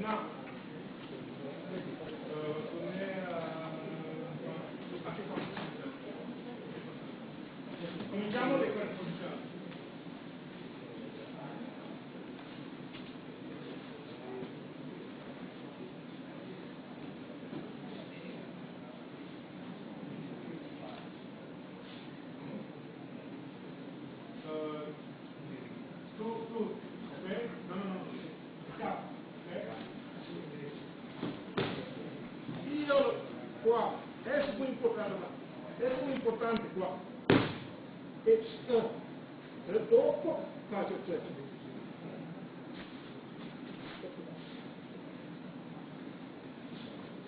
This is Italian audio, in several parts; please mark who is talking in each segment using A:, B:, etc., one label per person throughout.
A: No. Cominciamo le queste posizioni. Tu, ok? No. Scappa, ok? Io qua, è super importante qua. E dopo faccio questo.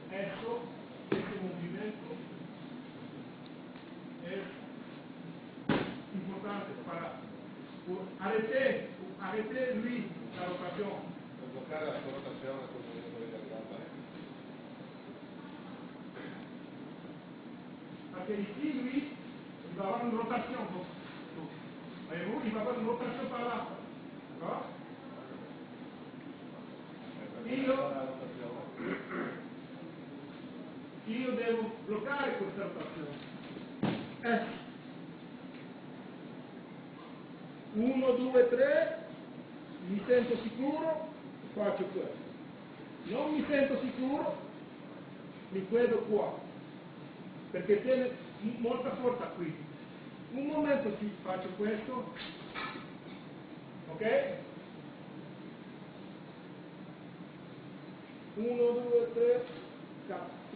A: Esto, este movimiento es importante para arrêter lui la rotación.
B: Per bloccare la sua rotazione col movimento delle gambe.
A: Parce ici, lui, il va avoir une rotation. Voyez-vous, il va avoir une rotation par là. D'accord? Io devo bloccare questa rotazione. 1, 2, 3, mi sento sicuro, faccio questo. Non mi sento sicuro, mi vedo qua, perché tiene molta forza qui. Un momento ci faccio questo, ok? 1, 2, 3,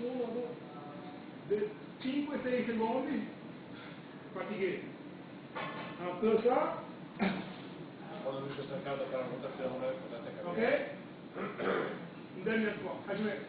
A: 1, 2, 5, 6 secondi, fatiché. Un peu ça.
B: Quando lui sta cercando di fare la rotazione, potete capire.
A: Ok? Une dernière fois. Ajouez.